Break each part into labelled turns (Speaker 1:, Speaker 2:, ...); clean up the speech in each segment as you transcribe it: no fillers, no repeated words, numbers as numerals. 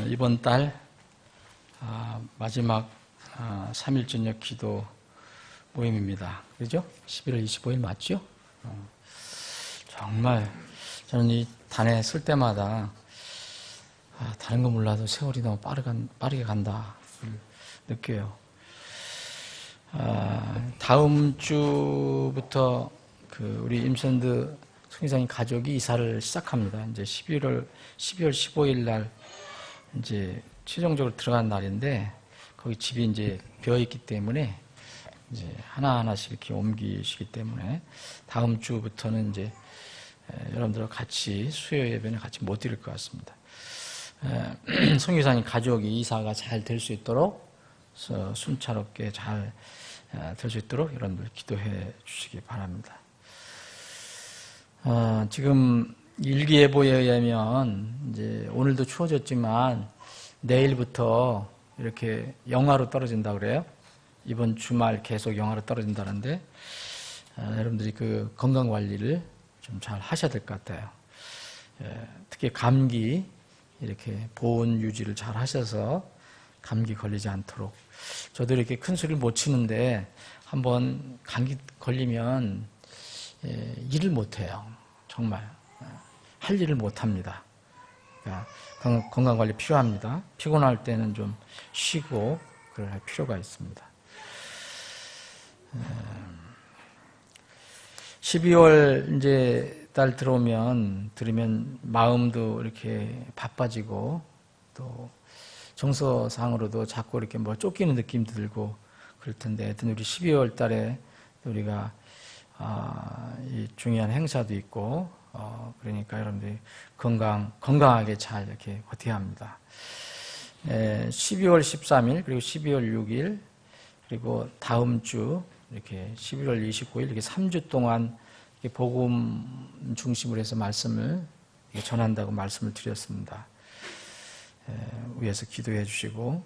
Speaker 1: 이번 달 마지막 3일 저녁 기도 모임입니다. 그죠? 11월 25일 맞죠? 정말 저는 이 단에 쓸 때마다 다른 거 몰라도 세월이 너무 빠르게 간다 느껴요. 다음 주부터 우리 임선드 성교사님 가족이 이사를 시작합니다. 이제 12월 15일 날 이제 최종적으로 들어간 날인데 거기 집이 이제 비어 있기 때문에 이제 하나하나씩 이렇게 옮기시기 때문에 다음 주부터는 이제 여러분들과 같이 수요 예배는 같이 못 드릴 것 같습니다. 성교사님 가족이 이사가 잘 될 수 있도록 순차롭게 잘 될 수 있도록 여러분들 기도해 주시기 바랍니다. 지금 일기예보에 의하면 이제 오늘도 추워졌지만 내일부터 이렇게 영하로 떨어진다 그래요. 이번 주말 계속 영하로 떨어진다는데 여러분들이 그 건강 관리를 좀 잘 하셔야 될 것 같아요. 특히 감기 이렇게 보온 유지를 잘 하셔서 감기 걸리지 않도록. 저도 이렇게 큰 소리를 못 치는데 한번 감기 걸리면 일을 못해요. 정말 할 일을 못합니다. 그러니까 건강관리 필요합니다. 피곤할 때는 좀 쉬고 그럴 필요가 있습니다. 12월 이제 달 들어오면 마음도 이렇게 바빠지고 또 정서상으로도 자꾸 이렇게 뭐 쫓기는 느낌도 들고 그럴 텐데 하여튼 우리 12월 달에 우리가 이 중요한 행사도 있고, 그러니까 여러분들이 건강하게 잘 이렇게 버텨야 합니다. 12월 13일, 그리고 12월 6일, 그리고 다음 주, 이렇게 11월 29일, 이렇게 3주 동안 이렇게 복음 중심으로 해서 말씀을 전한다고 말씀을 드렸습니다. 위에서 기도해 주시고,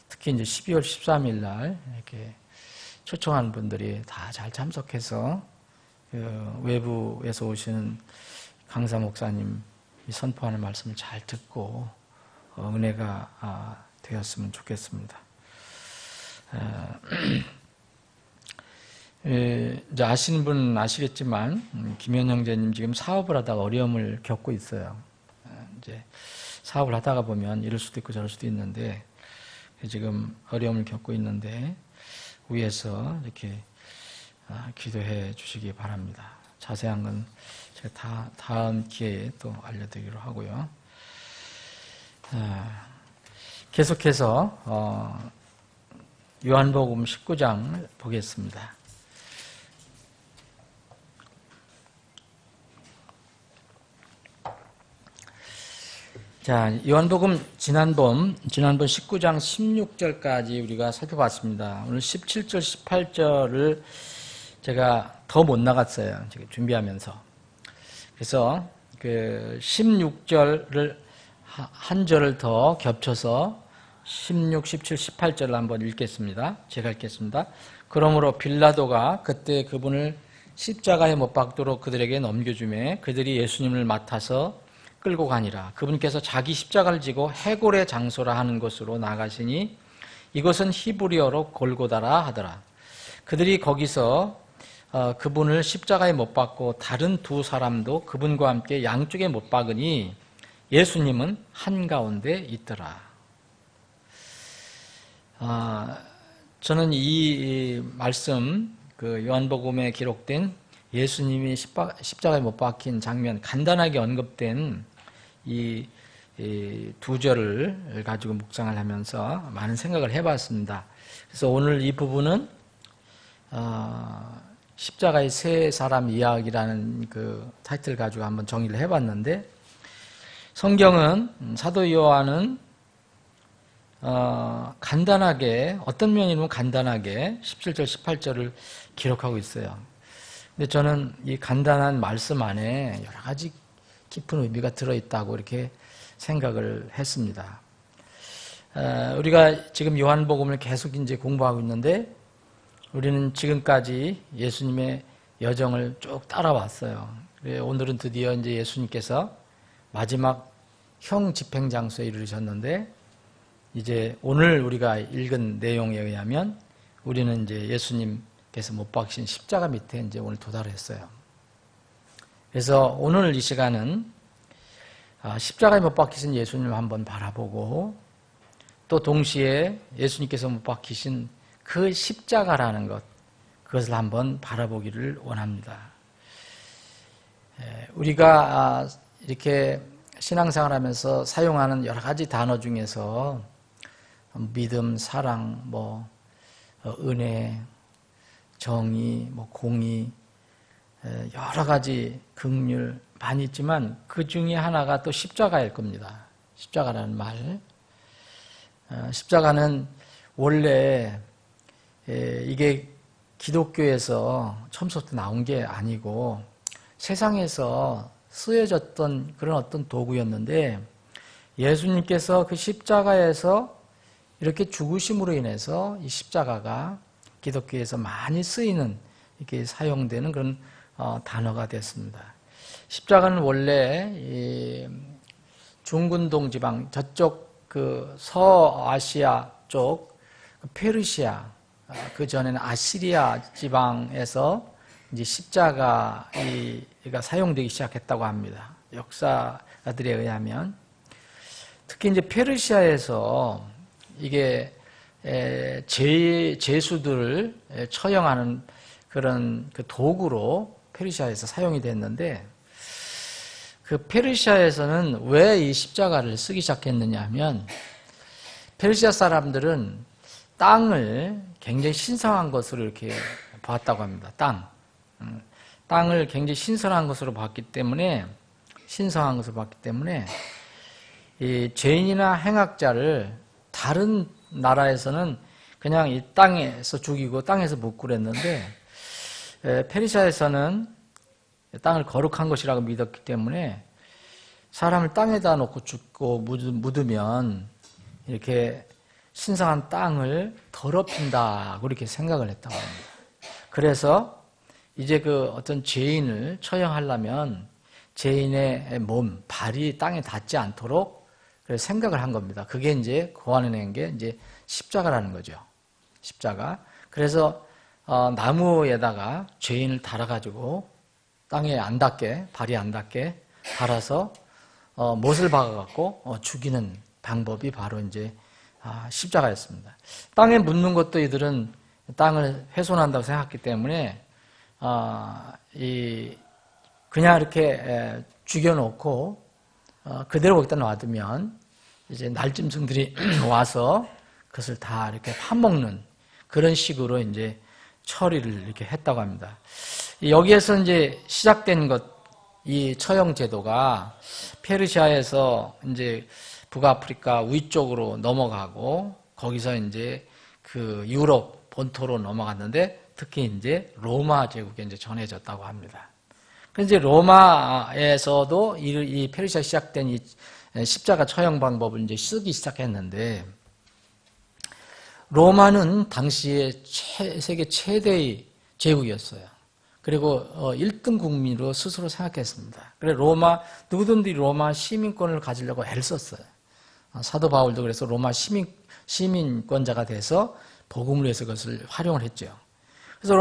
Speaker 1: 특히 이제 12월 13일 날, 이렇게 초청한 분들이 다 잘 참석해서 외부에서 오시는 강사 목사님 선포하는 말씀을 잘 듣고 은혜가 되었으면 좋겠습니다. 이제 아시는 분은 아시겠지만 김현 형제님 지금 사업을 하다가 어려움을 겪고 있어요. 이제 사업을 하다가 보면 이럴 수도 있고 저럴 수도 있는데 지금 어려움을 겪고 있는데 위에서 이렇게 기도해 주시기 바랍니다. 자세한 건 제가 다음 기회에 또 알려드리기로 하고요. 계속해서 요한복음 19장 보겠습니다. 자, 요한복음 지난번 19장 16절까지 우리가 살펴봤습니다. 오늘 17절, 18절을 제가 더 못 나갔어요. 지금 준비하면서. 그래서 그 16절을 한 절을 더 겹쳐서 16, 17, 18절을 한번 읽겠습니다. 제가 읽겠습니다. 그러므로 빌라도가 그때 그분을 십자가에 못 박도록 그들에게 넘겨주매 그들이 예수님을 맡아서 끌고 가니라. 그분께서 자기 십자가를 지고 해골의 장소라 하는 곳으로 나가시니 이것은 히브리어로 골고다라 하더라. 그들이 거기서 그분을 십자가에 못 박고 다른 두 사람도 그분과 함께 양쪽에 못 박으니 예수님은 한가운데 있더라. 저는 이 말씀 요한복음에 기록된 예수님이 십자가에 못 박힌 장면 간단하게 언급된 이 두 절을 가지고 묵상을 하면서 많은 생각을 해봤습니다. 그래서 오늘 이 부분은 십자가의 세 사람 이야기라는 그 타이틀을 가지고 한번 정의를 해봤는데 성경은 사도 요한은 간단하게 어떤 면이면 간단하게 17절 18절을 기록하고 있어요. 근데 저는 이 간단한 말씀 안에 여러 가지 깊은 의미가 들어있다고 이렇게 생각을 했습니다. 우리가 지금 요한복음을 계속 이제 공부하고 있는데 우리는 지금까지 예수님의 여정을 쭉 따라왔어요. 오늘은 드디어 이제 예수님께서 마지막 형 집행 장소에 이르셨는데 이제 오늘 우리가 읽은 내용에 의하면 우리는 이제 예수님께서 못 박히신 십자가 밑에 이제 오늘 도달했어요. 그래서 오늘 이 시간은 십자가에 못 박히신 예수님을 한번 바라보고 또 동시에 예수님께서 못 박히신 그 십자가라는 것, 그것을 한번 바라보기를 원합니다. 우리가 이렇게 신앙생활하면서 사용하는 여러 가지 단어 중에서 믿음, 사랑, 은혜, 정의, 공의, 여러 가지 긍휼 많이 있지만 그 중에 하나가 또 십자가일 겁니다. 십자가라는 말. 십자가는 원래 이게 기독교에서 처음부터 나온 게 아니고 세상에서 쓰여졌던 그런 어떤 도구였는데 예수님께서 그 십자가에서 이렇게 죽으심으로 인해서 이 십자가가 기독교에서 많이 쓰이는 이렇게 사용되는 그런 단어가 됐습니다. 십자가는 원래 이 중근동 지방 저쪽 그 서아시아 쪽 페르시아 그 전에는 아시리아 지방에서 이제 십자가가 사용되기 시작했다고 합니다. 역사가들에 의하면 특히 이제 페르시아에서 이게 제수들을 처형하는 그런 그 도구로 페르시아에서 사용이 됐는데 그 페르시아에서는 왜 이 십자가를 쓰기 시작했느냐 하면 페르시아 사람들은 땅을 굉장히 신성한 것으로 이렇게 봤다고 합니다. 땅을 굉장히 신성한 것으로 봤기 때문에 이 죄인이나 행악자를 다른 나라에서는 그냥 이 땅에서 죽이고 땅에서 묻고 그랬는데 페르시아에서는 땅을 거룩한 것이라고 믿었기 때문에 사람을 땅에다 놓고 죽고 묻으면 이렇게 신성한 땅을 더럽힌다고 이렇게 생각을 했다고 합니다. 그래서 이제 그 어떤 죄인을 처형하려면 죄인의 몸, 발이 땅에 닿지 않도록 생각을 한 겁니다. 그게 이제 고안해낸 게 이제 십자가라는 거죠. 십자가. 그래서 나무에다가 죄인을 달아가지고 땅에 안 닿게, 발이 안 닿게 달아서 못을 박아갖고 죽이는 방법이 바로 이제 십자가였습니다. 땅에 묻는 것도 이들은 땅을 훼손한다고 생각했기 때문에 그냥 이렇게 죽여놓고 그대로 거기다 놔두면 이제 날짐승들이 와서 그것을 다 이렇게 파먹는 그런 식으로 이제 처리를 이렇게 했다고 합니다. 여기에서 이제 시작된 이 처형 제도가 페르시아에서 이제 북아프리카 위쪽으로 넘어가고 거기서 이제 그 유럽 본토로 넘어갔는데 특히 이제 로마 제국에 이제 전해졌다고 합니다. 그래서 이제 로마에서도 이 페르시아 시작된 이 십자가 처형 방법을 이제 쓰기 시작했는데 로마는 당시에 세계 최대의 제국이었어요. 그리고 1등 국민으로 스스로 생각했습니다. 그래서 누구든지 로마 시민권을 가지려고 애를 썼어요. 사도 바울도 그래서 로마 시민권자가 돼서 복음을 위해서 그것을 활용을 했죠. 그래서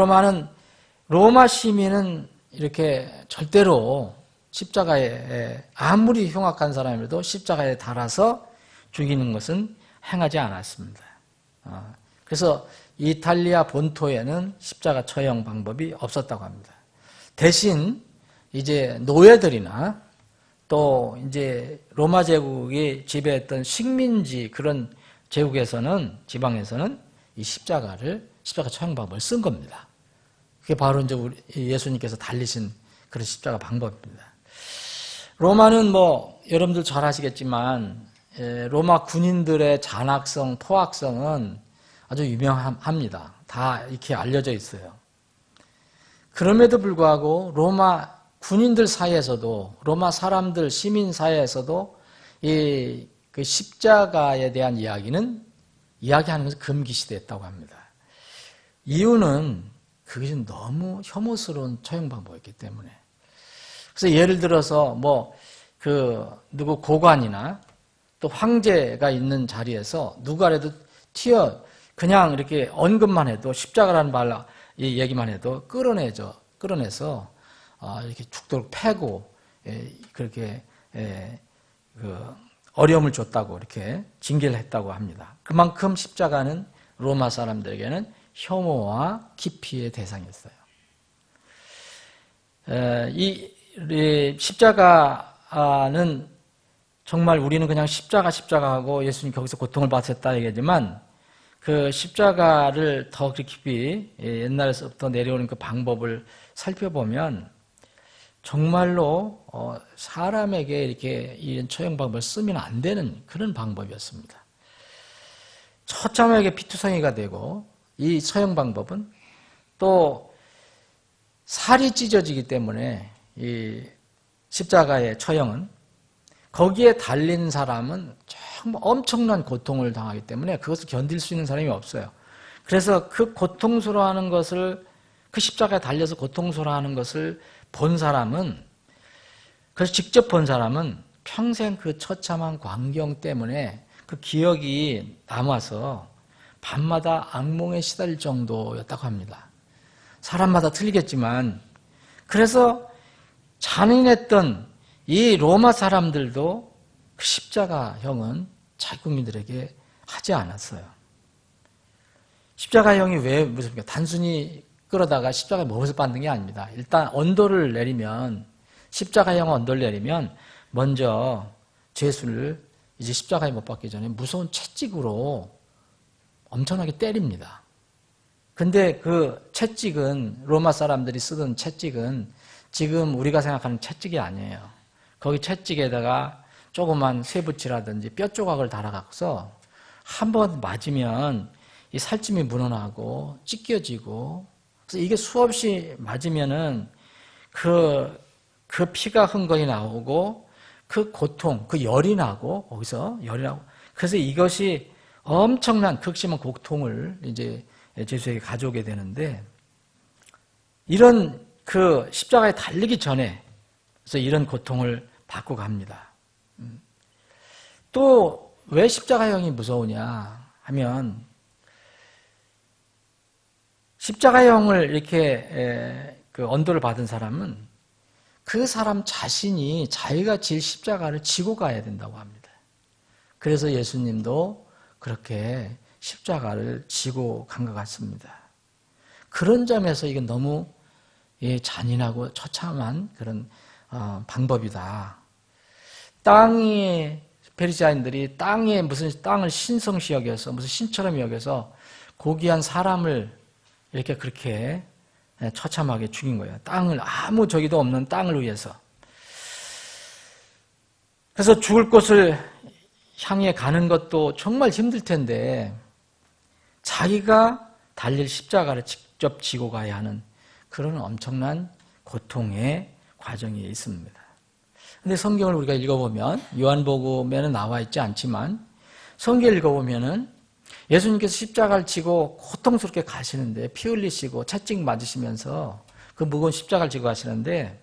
Speaker 1: 로마 시민은 이렇게 절대로 십자가에 아무리 흉악한 사람이라도 십자가에 달아서 죽이는 것은 행하지 않았습니다. 그래서 이탈리아 본토에는 십자가 처형 방법이 없었다고 합니다. 대신 이제 노예들이나 또 이제 로마 제국이 지배했던 식민지 그런 제국에서는 지방에서는 이 십자가 처형 방법을 쓴 겁니다. 그게 바로 이제 예수님께서 달리신 그런 십자가 방법입니다. 로마는 여러분들 잘 아시겠지만 로마 군인들의 잔악성, 포악성은 아주 유명합니다. 다 이렇게 알려져 있어요. 그럼에도 불구하고 로마 군인들 사이에서도 로마 사람들 시민 사이에서도 그 십자가에 대한 이야기하는 것은 금기시됐다고 합니다. 이유는 그것이 너무 혐오스러운 처형 방법이었기 때문에. 그래서 예를 들어서 누구 고관이나 또 황제가 있는 자리에서 누구라도 그냥 이렇게 언급만 해도 십자가라는 이 얘기만 해도 끌어내서 이렇게 죽도록 패고 그렇게 어려움을 줬다고 이렇게 징계를 했다고 합니다. 그만큼 십자가는 로마 사람들에게는 혐오와 기피의 대상이었어요. 이 십자가는 정말 우리는 그냥 십자가하고 예수님 거기서 고통을 받으셨다 얘기하지만 그 십자가를 더 깊이 옛날에서부터 내려오는 그 방법을 살펴보면 정말로 사람에게 이렇게 이런 처형 방법을 쓰면 안 되는 그런 방법이었습니다. 처참하게 피투성이가 되고 이 처형 방법은 또 살이 찢어지기 때문에 이 십자가의 처형은 거기에 달린 사람은 정말 엄청난 고통을 당하기 때문에 그것을 견딜 수 있는 사람이 없어요. 그래서 그 고통스러워하는 것을 그 십자가에 달려서 고통스러워하는 것을 본 사람은 그래서 직접 본 사람은 평생 그 처참한 광경 때문에 그 기억이 남아서 밤마다 악몽에 시달릴 정도였다고 합니다. 사람마다 틀리겠지만 그래서 잔인했던 이 로마 사람들도 그 십자가형은 자기 국민들에게 하지 않았어요. 십자가형이 왜 무섭습니까? 단순히 끌어다가 십자가에 못을 받는 게 아닙니다. 일단 언도를 내리면 십자가형 언도를 내리면 먼저 죄수를 이제 십자가에 못 박기 전에 무서운 채찍으로 엄청나게 때립니다. 근데 그 채찍은 로마 사람들이 쓰던 채찍은 지금 우리가 생각하는 채찍이 아니에요. 거기 채찍에다가 조그만 쇠붙이라든지 뼈 조각을 달아갖고서 한 번 맞으면 이 살찜이 묻어나고 찢겨지고 그래서 이게 수없이 맞으면은 그 피가 흥건히 나오고 그 고통, 그 열이 나고 거기서 열이 나고 그래서 이것이 엄청난 극심한 고통을 이제 죄수에게 가져오게 되는데 이런 그 십자가에 달리기 전에 그래서 이런 고통을 받고 갑니다. 또 왜 십자가형이 무서우냐 하면 십자가형을 이렇게 그 언도를 받은 사람은 그 사람 자신이 자기가 질 십자가를 지고 가야 된다고 합니다. 그래서 예수님도 그렇게 십자가를 지고 간 것 같습니다. 그런 점에서 이건 너무 잔인하고 처참한 그런 방법이다. 페리시아인들이 무슨 땅을 신성시 여겨서 무슨 신처럼 여겨서 고귀한 사람을 이렇게 그렇게 처참하게 죽인 거예요. 땅을 아무 저기도 없는 땅을 위해서. 그래서 죽을 곳을 향해 가는 것도 정말 힘들 텐데 자기가 달릴 십자가를 직접 지고 가야 하는 그런 엄청난 고통의 과정이 있습니다. 근데 성경을 우리가 읽어보면 요한복음에는 나와 있지 않지만 성경을 읽어보면은 예수님께서 십자가를 지고 고통스럽게 가시는데 피 흘리시고 채찍 맞으시면서 그 무거운 십자가를 지고 가시는데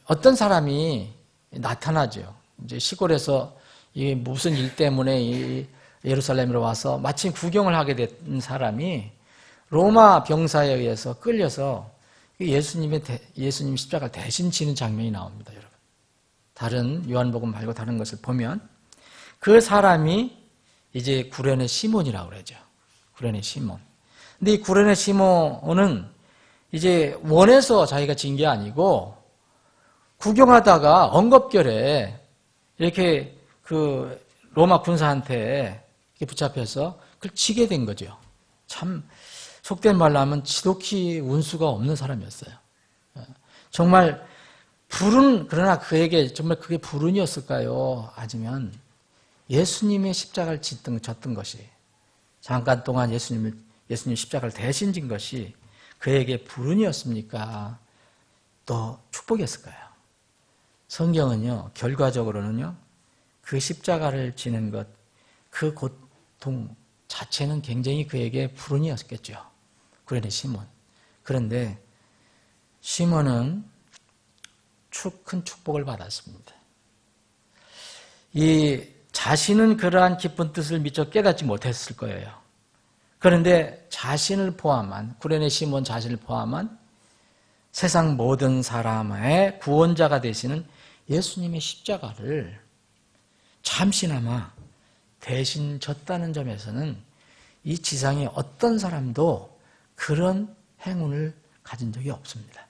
Speaker 1: 어떤 사람이 나타나죠. 이제 시골에서 이 무슨 일 때문에 이 예루살렘으로 와서 마침 구경을 하게 된 사람이 로마 병사에 의해서 끌려서 예수님 십자가를 대신 지는 장면이 나옵니다, 여러분. 다른 요한복음 말고 다른 것을 보면 그 사람이 이제 구레네 시몬이라고 그러죠. 구레네 시몬. 근데 이 구레네 시몬은 이제 원해서 자기가 진 게 아니고 구경하다가 엉겁결에 이렇게 그 로마 군사한테 이렇게 붙잡혀서 그걸 치게 된 거죠. 참 속된 말로 하면 지독히 운수가 없는 사람이었어요. 정말 그러나 그에게 정말 그게 불운이었을까요? 아니면 예수님의 십자가를 졌던 것이 잠깐 동안 예수님 십자가를 대신 진 것이 그에게 불운이었습니까? 또 축복이었을까요? 성경은요, 결과적으로는요, 그 십자가를 지는 것, 그 고통 자체는 굉장히 그에게 불운이었겠죠. 구레네 시몬. 그런데 시몬은 큰 축복을 받았습니다. 이 자신은 그러한 깊은 뜻을 미처 깨닫지 못했을 거예요. 그런데 자신을 포함한, 구레네 시몬 자신을 포함한 세상 모든 사람의 구원자가 되시는 예수님의 십자가를 잠시나마 대신 졌다는 점에서는 이 지상의 어떤 사람도 그런 행운을 가진 적이 없습니다.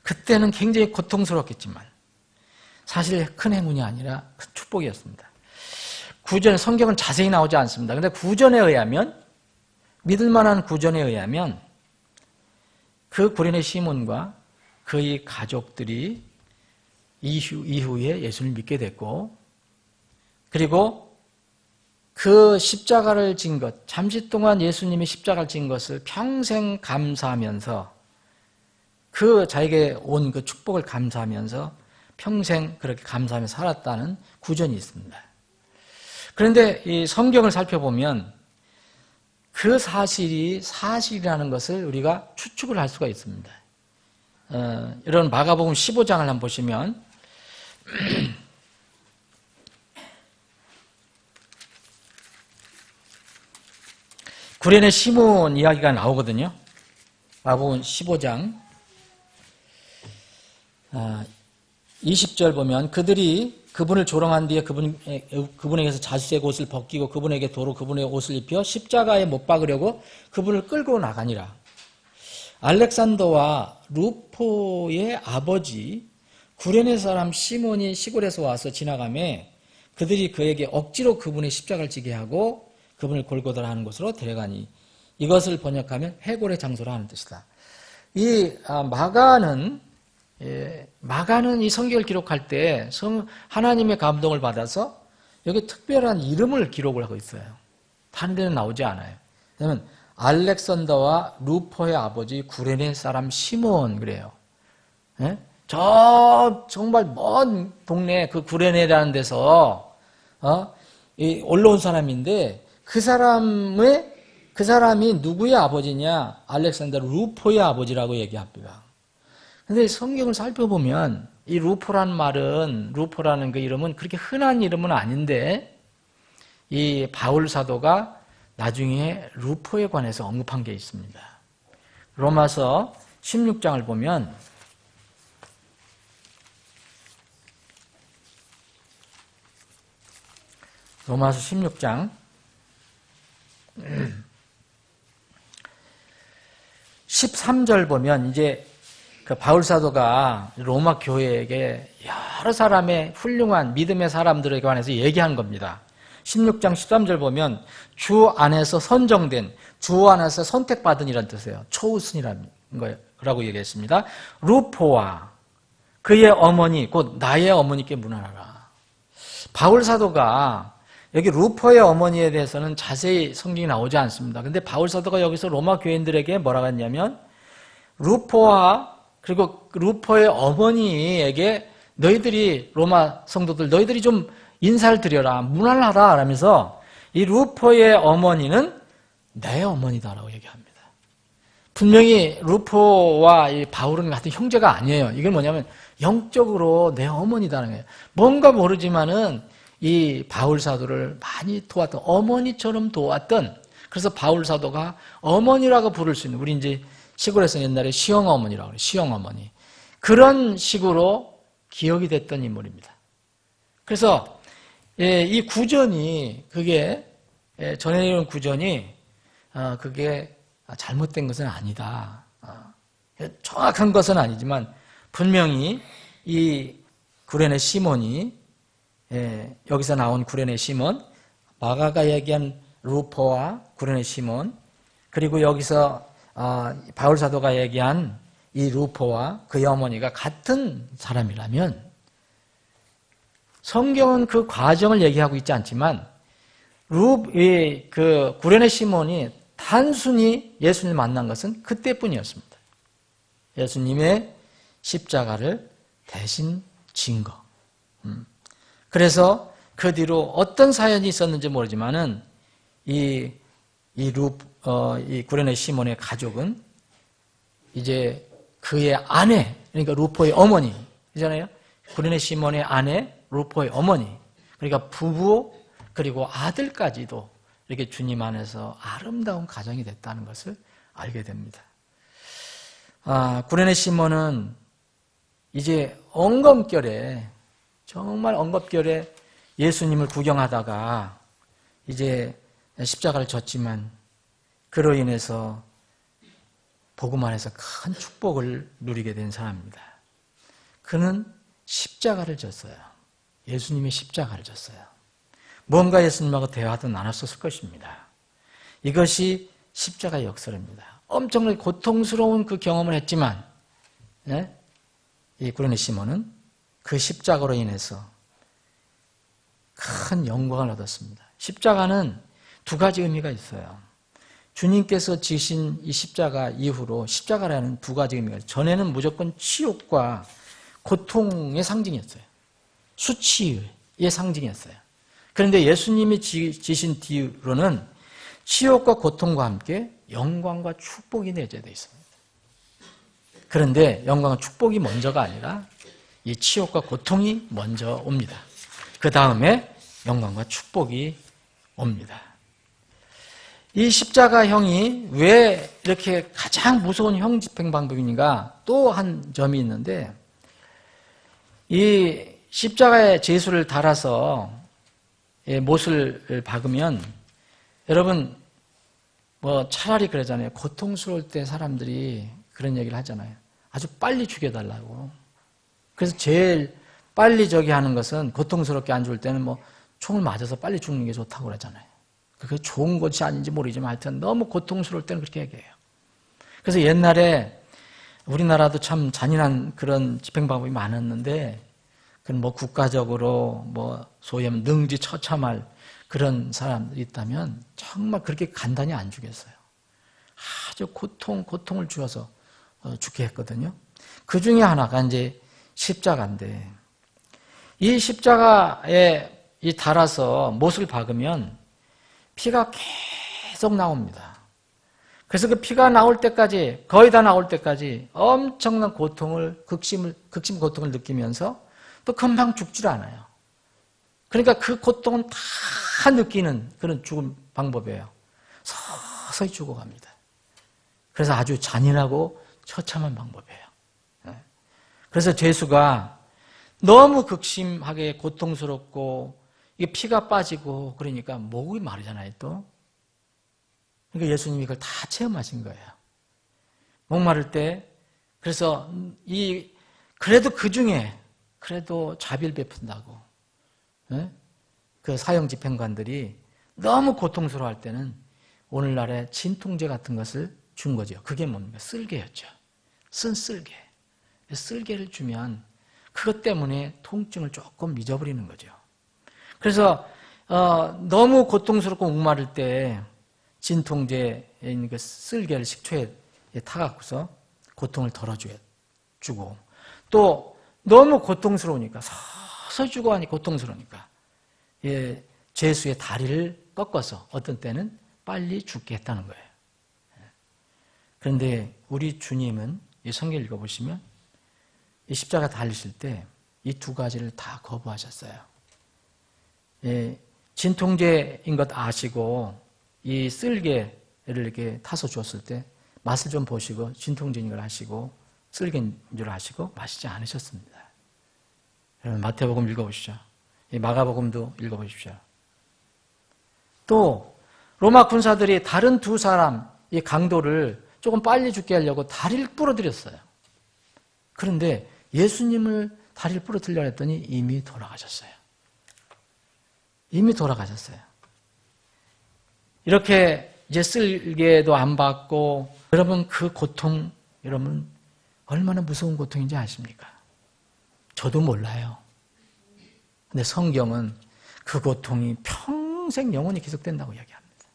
Speaker 1: 그때는 굉장히 고통스럽겠지만 사실 큰 행운이 아니라 큰 축복이었습니다. 구전, 성경은 자세히 나오지 않습니다. 그런데 구전에 의하면, 믿을 만한 구전에 의하면 그 구레네 시몬과 그의 가족들이 이후에 예수를 믿게 됐고, 그리고 그 십자가를 진 것, 잠시 동안 예수님이 십자가를 진 것을 평생 감사하면서 그 자에게 온 그 축복을 감사하면서 평생 그렇게 감사하며 살았다는 구전이 있습니다. 그런데 이 성경을 살펴보면 그 사실이 사실이라는 것을 우리가 추측을 할 수가 있습니다. 여러분 마가복음 15장을 한번 보시면 구레네 시몬 이야기가 나오거든요. 마가복음 15장 20절 보면 그들이 그분을 조롱한 뒤에 그분에게서 자수의 옷을 벗기고 그분에게 도로 그분의 옷을 입혀 십자가에 못 박으려고 그분을 끌고 나가니라. 알렉산더와 루포의 아버지 구레네 사람 시몬이 시골에서 와서 지나가매 그들이 그에게 억지로 그분의 십자가를 지게 하고 그분을 골고다라 하는 곳으로 데려가니 이것을 번역하면 해골의 장소라 하는 뜻이다. 이 마가는 이 성경을 기록할 때 하나님의 감동을 받아서 여기 특별한 이름을 기록을 하고 있어요. 다른 데는 나오지 않아요. 왜냐하면 알렉산더와 루포의 아버지 구레네 사람 시몬 그래요. 예? 저 정말 먼 동네 그 구레네라는 데서 올라온 사람인데 그 사람이 누구의 아버지냐? 알렉산더 루포의 아버지라고 얘기합니다. 근데 성경을 살펴보면 이 루포라는 그 이름은 그렇게 흔한 이름은 아닌데 이 바울 사도가 나중에 루포에 관해서 언급한 게 있습니다. 로마서 16장을 보면 로마서 16장 13절 보면 이제 그 바울 사도가 로마 교회에게 여러 사람의 훌륭한 믿음의 사람들에 관해서 얘기한 겁니다. 16장 13절 보면 주 안에서 선정된, 주 안에서 선택받은 이란 뜻이에요. 초우순이라는 거라고 얘기했습니다. 루포와 그의 어머니, 곧 나의 어머니께 문안하라. 바울 사도가 여기 루포의 어머니에 대해서는 자세히 성경이 나오지 않습니다. 그런데 바울 사도가 여기서 로마 교인들에게 뭐라고 했냐면 루포와 그리고 루포의 어머니에게 너희들이 로마 성도들 너희들이 좀 인사를 드려라 문안을 하라 라면서 이 루포의 어머니는 내 어머니다라고 얘기합니다. 분명히 루포와 이 바울은 같은 형제가 아니에요. 이건 뭐냐면 영적으로 내 어머니다라는 거예요. 뭔가 모르지만은 이 바울 사도를 많이 도왔던 어머니처럼 도왔던 그래서 바울 사도가 어머니라고 부를 수 있는 우리 이제 시골에서 옛날에 시형어머니라고 그래요. 시형어머니. 그런 식으로 기억이 됐던 인물입니다. 그래서 이 구전이 그게 전해지는 구전이 그게 잘못된 것은 아니다. 정확한 것은 아니지만 분명히 이 구레네 시몬이 여기서 나온 구레네 시몬, 마가가 얘기한 루포와 구레네 시몬, 그리고 여기서 바울 사도가 얘기한 이 루포와 그의 어머니가 같은 사람이라면 성경은 그 과정을 얘기하고 있지 않지만 그 구레네 시몬이 단순히 예수님을 만난 것은 그때뿐이었습니다. 예수님의 십자가를 대신 진 거. 그래서 그 뒤로 어떤 사연이 있었는지 모르지만은 이 구레네 시몬의 가족은 이제 그의 아내, 그러니까 루포의 어머니잖아요. 구레네 시몬의 아내 루포의 어머니. 그러니까 부부 그리고 아들까지도 이렇게 주님 안에서 아름다운 가정이 됐다는 것을 알게 됩니다. 구레네 시몬은 이제 엉검결에 정말 엉겁결에 예수님을 구경하다가 이제 십자가를 졌지만 그로 인해서 복음 안에서 큰 축복을 누리게 된 사람입니다. 그는 십자가를 졌어요. 예수님이 십자가를 졌어요. 뭔가 예수님하고 대화도 나눴었을 것입니다. 이것이 십자가의 역설입니다. 엄청나게 고통스러운 그 경험을 했지만 이 구레네 시몬은 그 십자가로 인해서 큰 영광을 얻었습니다. 십자가는 두 가지 의미가 있어요. 주님께서 지신 이 십자가 이후로 십자가라는 두 가지 의미가 있어요. 전에는 무조건 치욕과 고통의 상징이었어요. 수치의 상징이었어요. 그런데 예수님이 지신 뒤로는 치욕과 고통과 함께 영광과 축복이 내재되어 있습니다. 그런데 영광과 축복이 먼저가 아니라 이 치욕과 고통이 먼저 옵니다. 그 다음에 영광과 축복이 옵니다. 이 십자가형이 왜 이렇게 가장 무서운 형 집행 방법인가 또 한 점이 있는데 이 십자가에 제수를 달아서 못을 박으면 여러분 뭐 차라리 그러잖아요. 고통스러울 때 사람들이 그런 얘기를 하잖아요. 아주 빨리 죽여달라고. 그래서 제일 빨리 하는 것은 고통스럽게 안 죽을 때는 뭐 총을 맞아서 빨리 죽는 게 좋다고 그러잖아요. 그게 좋은 것이 아닌지 모르지만 하여튼 너무 고통스러울 때는 그렇게 얘기해요. 그래서 옛날에 우리나라도 참 잔인한 그런 집행 방법이 많았는데 그건 뭐 국가적으로 뭐 소위 하면 능지처참할 그런 사람들이 있다면 정말 그렇게 간단히 안 죽였어요. 아주 고통을 주어서 죽게 했거든요. 그 중에 하나가 이제 십자가인데 이 십자가에 달아서 못을 박으면 피가 계속 나옵니다. 그래서 그 피가 나올 때까지 거의 다 나올 때까지 엄청난 고통을 극심 고통을 느끼면서 또 금방 죽질 않아요. 그러니까 그 고통은 다 느끼는 그런 죽음 방법이에요. 서서히 죽어갑니다. 그래서 아주 잔인하고 처참한 방법이에요. 그래서 죄수가 너무 극심하게 고통스럽고 이게 피가 빠지고 그러니까 목이 마르잖아요 또. 그러니까 예수님이 이걸 다 체험하신 거예요. 목 마를 때 그래서 그래도 그 중에 그래도 자비를 베푼다고 그 사형 집행관들이 너무 고통스러워할 때는 오늘날의 진통제 같은 것을 준 거죠. 그게 뭡니까? 쓸개였죠. 쓴쓸개. 쓸개를 주면 그것 때문에 통증을 조금 잊어버리는 거죠. 그래서 너무 고통스럽고 목마를 때 진통제인 그 쓸개를 식초에 타갖고서 고통을 덜어주고 또 너무 고통스러우니까 서서히 죽어가니 고통스러우니까 죄수의 다리를 꺾어서 어떤 때는 빨리 죽게 했다는 거예요. 그런데 우리 주님은 이 성경 읽어보시면 이 십자가 달리실 때 이 두 가지를 다 거부하셨어요. 진통제인 것 아시고 이 쓸개를 이렇게 타서 주었을 때 맛을 좀 보시고 진통제인 걸 아시고 쓸개인 줄 아시고 마시지 않으셨습니다. 여러분 마태복음 읽어보시죠. 이 마가복음도 읽어보십시오. 또 로마 군사들이 다른 두 사람 이 강도를 조금 빨리 죽게 하려고 다리를 부러뜨렸어요. 그런데 예수님을 다리를 부러뜨리려고 했더니 이미 돌아가셨어요. 이미 돌아가셨어요. 이렇게 이제 쓸개도 안 받고 여러분 그 고통 여러분 얼마나 무서운 고통인지 아십니까? 저도 몰라요. 근데 성경은 그 고통이 평생 영원히 계속된다고 이야기합니다.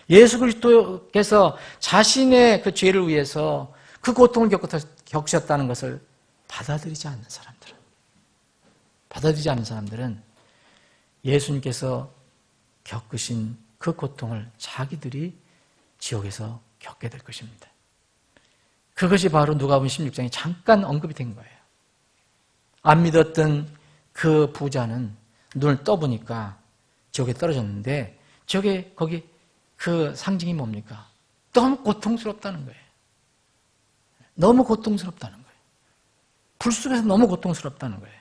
Speaker 1: 예수 그리스도께서 자신의 그 죄를 위해서 그 고통을 겪으셨다는 것을 받아들이지 않는 사람들은 예수님께서 겪으신 그 고통을 자기들이 지옥에서 겪게 될 것입니다. 그것이 바로 누가복음 16장에 잠깐 언급이 된 거예요. 안 믿었던 그 부자는 눈을 떠보니까 지옥에 떨어졌는데 거기 그 상징이 뭡니까? 너무 고통스럽다는 거예요. 너무 고통스럽다는 거예요. 불 속에서 너무 고통스럽다는 거예요.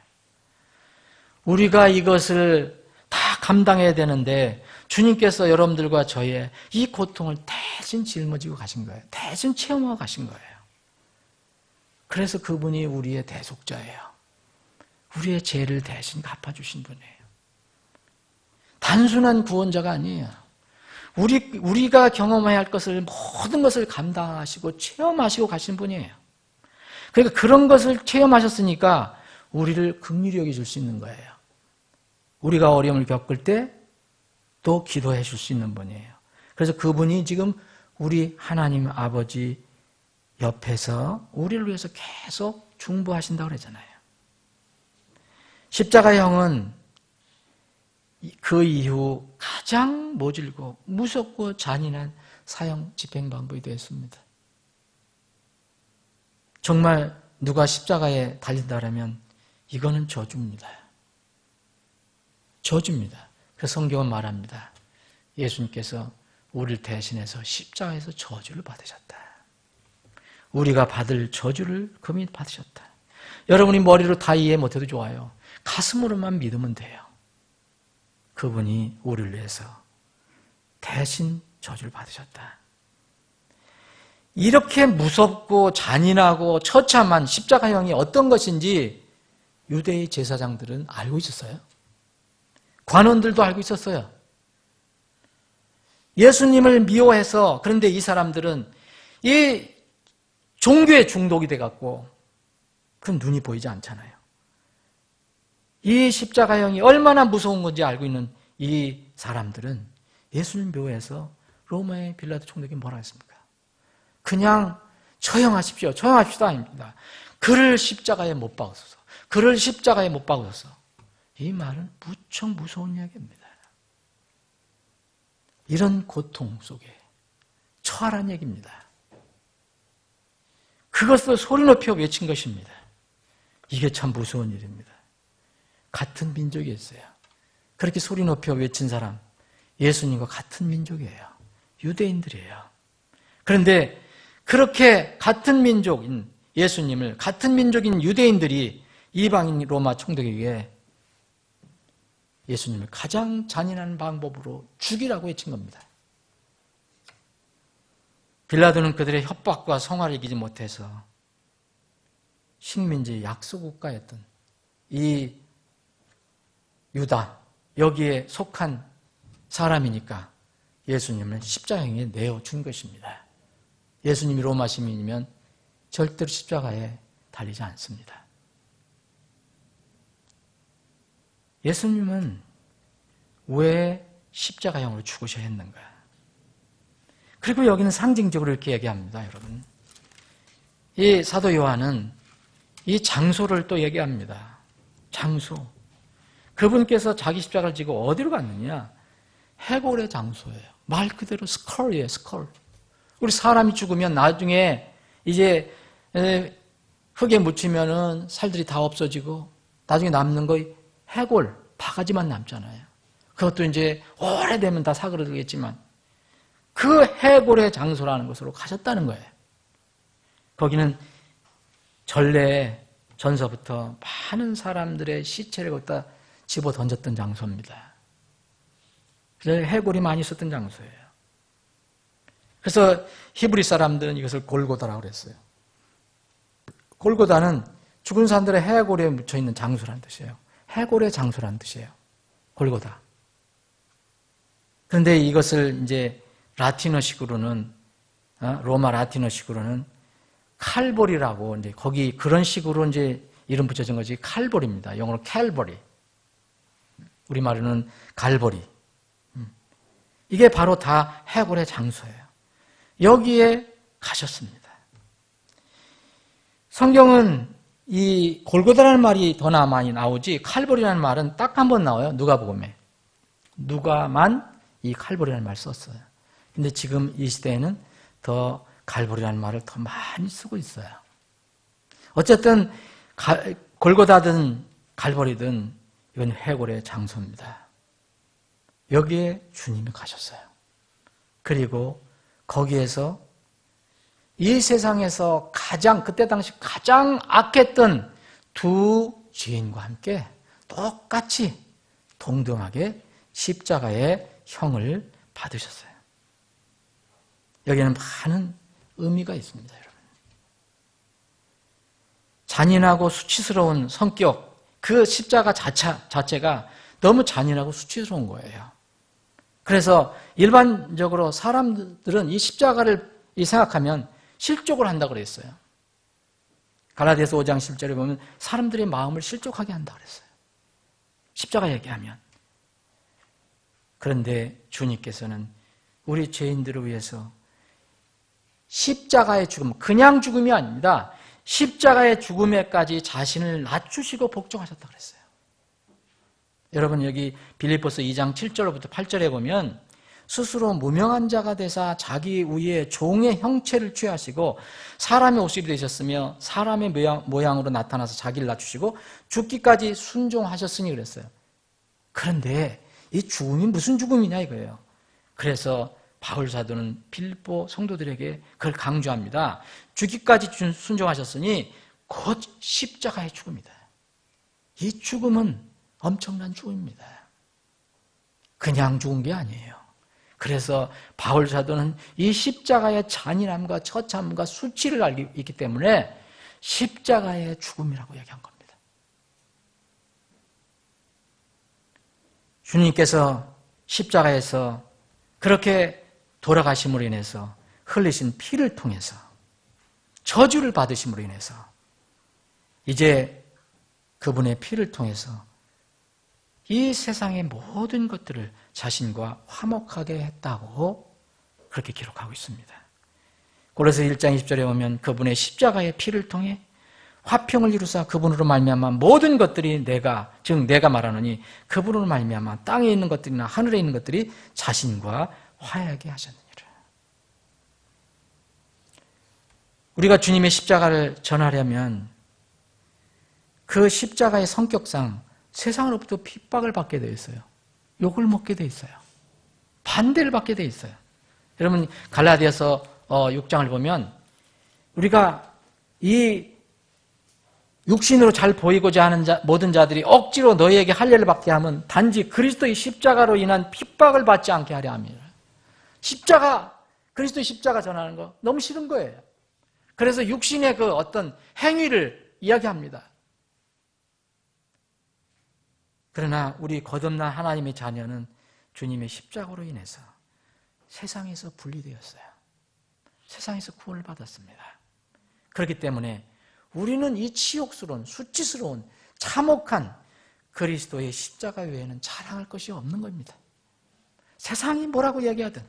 Speaker 1: 우리가 이것을 다 감당해야 되는데 주님께서 여러분들과 저의 이 고통을 대신 짊어지고 가신 거예요. 대신 체험하고 가신 거예요. 그래서 그분이 우리의 대속자예요. 우리의 죄를 대신 갚아주신 분이에요. 단순한 구원자가 아니에요. 우리가 경험해야 할 것을 모든 것을 감당하시고 체험하시고 가신 분이에요. 그러니까 그런 것을 체험하셨으니까 우리를 긍휼히 여겨줄 수 있는 거예요. 우리가 어려움을 겪을 때 또 기도해 줄 수 있는 분이에요. 그래서 그분이 지금 우리 하나님 아버지 옆에서 우리를 위해서 계속 중보하신다고 그러잖아요. 십자가형은 그 이후 가장 모질고 무섭고 잔인한 사형 집행 방법이 되었습니다. 정말 누가 십자가에 달린다면 이거는 저주입니다. 저주입니다. 그래서 성경은 말합니다. 예수님께서 우리를 대신해서 십자가에서 저주를 받으셨다. 우리가 받을 저주를 그분이 받으셨다. 여러분이 머리로 다 이해 못해도 좋아요. 가슴으로만 믿으면 돼요. 그분이 우리를 위해서 대신 저주를 받으셨다. 이렇게 무섭고 잔인하고 처참한 십자가형이 어떤 것인지 유대의 제사장들은 알고 있었어요. 관원들도 알고 있었어요. 예수님을 미워해서 그런데 이 사람들은 이 종교에 중독이 돼갖고 그 눈이 보이지 않잖아요. 이 십자가형이 얼마나 무서운 건지 알고 있는 이 사람들은 예수님 묘에서 로마의 빌라도 총독이 뭐라 했습니까? 그냥 처형하십시오. 처형합시다 아닙니다. 그를 십자가에 못 박으소서. 그를 십자가에 못 박으소서. 이 말은 무척 무서운 이야기입니다. 이런 고통 속에 처하란 얘기입니다. 그것을 소리 높여 외친 것입니다. 이게 참 무서운 일입니다. 같은 민족이었어요. 그렇게 소리 높여 외친 사람, 예수님과 같은 민족이에요. 유대인들이에요. 그런데 그렇게 같은 민족인 예수님을, 같은 민족인 유대인들이 이방인 로마 총독에게 예수님을 가장 잔인한 방법으로 죽이라고 외친 겁니다. 빌라도는 그들의 협박과 성화를 이기지 못해서 식민지 약소국가였던 이 유다, 여기에 속한 사람이니까 예수님을 십자가형에 내어준 것입니다. 예수님이 로마 시민이면 절대로 십자가에 달리지 않습니다. 예수님은 왜 십자가형으로 죽으셔야 했는가? 그리고 여기는 상징적으로 이렇게 얘기합니다, 여러분. 이 사도 요한은 이 장소를 또 얘기합니다. 장소. 그분께서 자기 십자가를 지고 어디로 갔느냐? 해골의 장소예요. 말 그대로 스컬이에요, 스컬. 우리 사람이 죽으면 나중에 이제 흙에 묻히면은 살들이 다 없어지고 나중에 남는 거 해골, 바가지만 남잖아요. 그것도 이제 오래되면 다 사그러들겠지만 그 해골의 장소라는 곳으로 가셨다는 거예요. 거기는 전래 전서부터 많은 사람들의 시체를 거기다 집어 던졌던 장소입니다. 그래서 해골이 많이 있었던 장소예요. 그래서 히브리 사람들은 이것을 골고다라고 그랬어요. 골고다는 죽은 사람들의 해골에 묻혀있는 장소라는 뜻이에요. 해골의 장소라는 뜻이에요. 골고다. 그런데 이것을 이제 라틴어식으로는, 로마 라틴어식으로는 칼보리라고, 이제 거기 그런 식으로 이제 이름 붙여진 것이 칼보리입니다. 영어로 캘버리. 우리말로는 갈보리. 이게 바로 다 해골의 장소예요. 여기에 가셨습니다. 성경은 이 골고다라는 말이 더 많이 나오지 칼보리라는 말은 딱 한 번 나와요. 누가복음에. 누가만 이 칼보리라는 말 썼어요. 근데 지금 이 시대에는 더 갈보리라는 말을 더 많이 쓰고 있어요. 어쨌든 골고다든 갈보리든 이건 해골의 장소입니다. 여기에 주님이 가셨어요. 그리고 거기에서 이 세상에서 그때 당시 가장 악했던 두 죄인과 함께 똑같이 동등하게 십자가의 형을 받으셨어요. 여기에는 많은 의미가 있습니다, 여러분. 잔인하고 수치스러운 성격, 그 십자가 자체가 너무 잔인하고 수치스러운 거예요. 그래서 일반적으로 사람들은 이 십자가를 생각하면 실족을 한다고 그랬어요. 갈라디아서 5장 10절에 보면 사람들의 마음을 실족하게 한다고 그랬어요. 십자가 얘기하면. 그런데 주님께서는 우리 죄인들을 위해서 십자가의 죽음, 그냥 죽음이 아닙니다. 십자가의 죽음에까지 자신을 낮추시고 복종하셨다고 그랬어요. 여러분 여기 빌립보서 2장 7절부터 8절에 보면 스스로 무명한 자가 되사 자기 위에 종의 형체를 취하시고 사람의 옷이 되셨으며 사람의 모양으로 나타나서 자기를 낮추시고 죽기까지 순종하셨으니 그랬어요. 그런데 이 죽음이 무슨 죽음이냐 이거예요. 그래서 바울 사도는 빌립보 성도들에게 그걸 강조합니다. 죽기까지 순종하셨으니 곧 십자가의 죽음이다. 이 죽음은 엄청난 죽음입니다. 그냥 죽은 게 아니에요. 그래서 바울 사도는 이 십자가의 잔인함과 처참함과 수치를 알고 있기 때문에 십자가의 죽음이라고 얘기한 겁니다. 주님께서 십자가에서 그렇게 돌아가심으로 인해서 흘리신 피를 통해서 저주를 받으심으로 인해서 이제 그분의 피를 통해서 이 세상의 모든 것들을 자신과 화목하게 했다고 그렇게 기록하고 있습니다. 고린도서 1장 20절에 보면 그분의 십자가의 피를 통해 화평을 이루사 그분으로 말미암아 모든 것들이 내가 말하노니 그분으로 말미암아 땅에 있는 것들이나 하늘에 있는 것들이 자신과 화해하게 하셨느니라. 우리가 주님의 십자가를 전하려면 그 십자가의 성격상 세상으로부터 핍박을 받게 되어 있어요. 욕을 먹게 되어 있어요. 반대를 받게 되어 있어요. 여러분 갈라디아서 6장을 보면 우리가 이 육신으로 잘 보이고자 하는 모든 자들이 억지로 너희에게 할례를 받게 하면 단지 그리스도의 십자가로 인한 핍박을 받지 않게 하려 합니다. 그리스도의 십자가 전하는 거 너무 싫은 거예요. 그래서 육신의 그 어떤 행위를 이야기합니다. 그러나 우리 거듭난 하나님의 자녀는 주님의 십자가로 인해서 세상에서 분리되었어요. 세상에서 구원을 받았습니다. 그렇기 때문에 우리는 이 치욕스러운, 수치스러운, 참혹한 그리스도의 십자가 외에는 자랑할 것이 없는 겁니다. 세상이 뭐라고 얘기하든.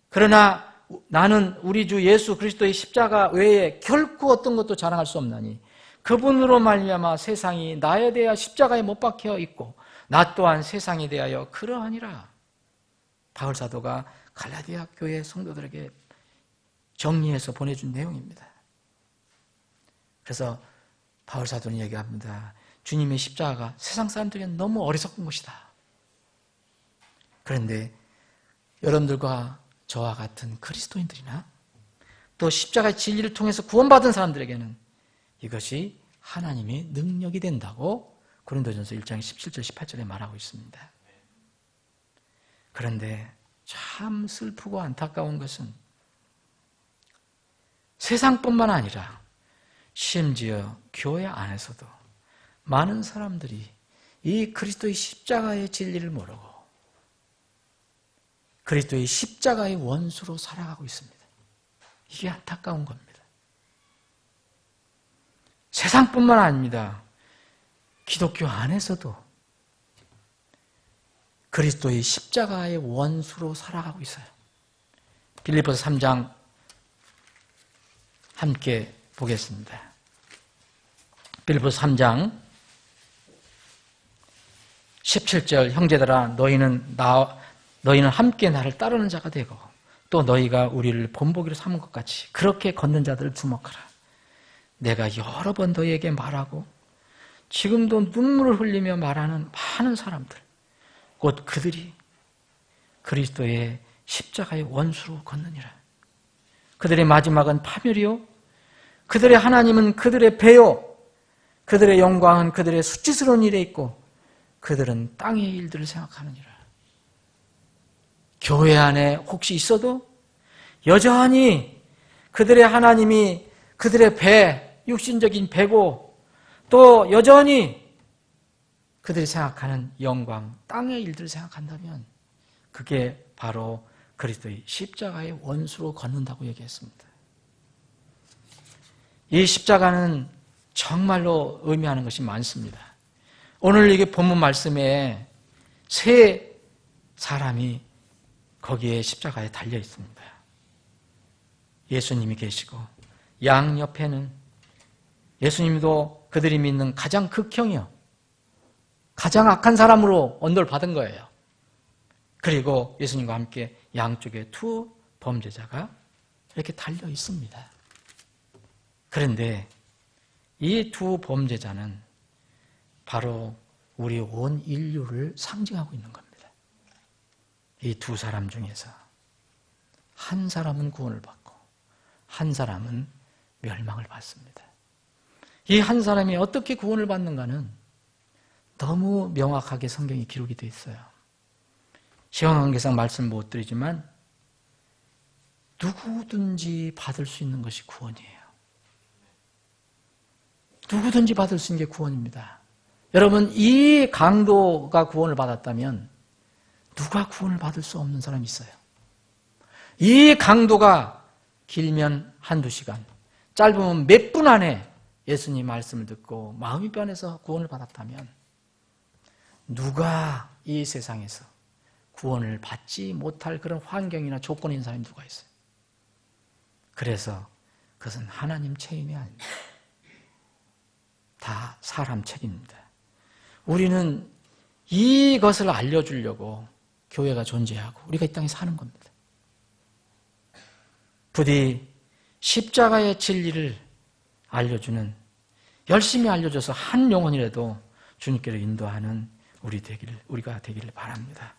Speaker 1: 그러나 나는 우리 주 예수 그리스도의 십자가 외에 결코 어떤 것도 자랑할 수 없나니 그분으로 말미암아 세상이 나에 대하여 십자가에 못 박혀 있고 나 또한 세상에 대하여 그러하니라. 바울 사도가 갈라디아 교회 성도들에게 정리해서 보내준 내용입니다. 그래서 바울 사도는 얘기합니다. 주님의 십자가가 세상 사람들에게는 너무 어리석은 것이다. 그런데 여러분들과 저와 같은 그리스도인들이나 또 십자가의 진리를 통해서 구원받은 사람들에게는 이것이 하나님의 능력이 된다고 고린도전서 1장 17절 18절에 말하고 있습니다. 그런데 참 슬프고 안타까운 것은 세상뿐만 아니라 심지어 교회 안에서도 많은 사람들이 이 그리스도의 십자가의 진리를 모르고 그리스도의 십자가의 원수로 살아가고 있습니다. 이게 안타까운 겁니다. 세상뿐만 아닙니다. 기독교 안에서도 그리스도의 십자가의 원수로 살아가고 있어요. 빌립보서 3장 함께 보겠습니다. 빌립보서 3장 17절 형제들아 너희는 함께 나를 따르는 자가 되고 또 너희가 우리를 본보기로 삼은 것 같이 그렇게 걷는 자들을 주목하라. 내가 여러 번 너희에게 말하고 지금도 눈물을 흘리며 말하는 많은 사람들, 곧 그들이 그리스도의 십자가의 원수로 걷느니라. 그들의 마지막은 파멸이요, 그들의 하나님은 그들의 배요, 그들의 영광은 그들의 수치스러운 일에 있고 그들은 땅의 일들을 생각하느니라. 교회 안에 혹시 있어도 여전히 그들의 하나님이 그들의 배, 육신적인 배고 또 여전히 그들이 생각하는 영광, 땅의 일들을 생각한다면 그게 바로 그리스도의 십자가의 원수로 걷는다고 얘기했습니다. 이 십자가는 정말로 의미하는 것이 많습니다. 오늘 이게 본문 말씀에 세 사람이 거기에 십자가에 달려 있습니다. 예수님이 계시고 양 옆에는 예수님도 그들이 믿는 가장 극형이요, 가장 악한 사람으로 언도를 받은 거예요. 그리고 예수님과 함께 양쪽에 두 범죄자가 이렇게 달려 있습니다. 그런데 이 두 범죄자는 바로 우리 온 인류를 상징하고 있는 겁니다. 이 두 사람 중에서 한 사람은 구원을 받고 한 사람은 멸망을 받습니다. 이 한 사람이 어떻게 구원을 받는가는 너무 명확하게 성경에 기록이 되어 있어요. 시간관계상 말씀 못 드리지만 누구든지 받을 수 있는 것이 구원이에요. 누구든지 받을 수 있는 게 구원입니다. 여러분, 이 강도가 구원을 받았다면 누가 구원을 받을 수 없는 사람이 있어요? 이 강도가 길면 한두 시간, 짧으면 몇 분 안에 예수님 말씀을 듣고 마음이 변해서 구원을 받았다면 누가 이 세상에서 구원을 받지 못할 그런 환경이나 조건이 있는 사람이 누가 있어요? 그래서 그것은 하나님 책임이 아닙니다. 다 사람 책임입니다. 우리는 이것을 알려주려고 교회가 존재하고 우리가 이 땅에 사는 겁니다. 부디 십자가의 진리를 알려주는, 열심히 알려줘서 한 영혼이라도 주님께로 인도하는 우리가 되기를 바랍니다.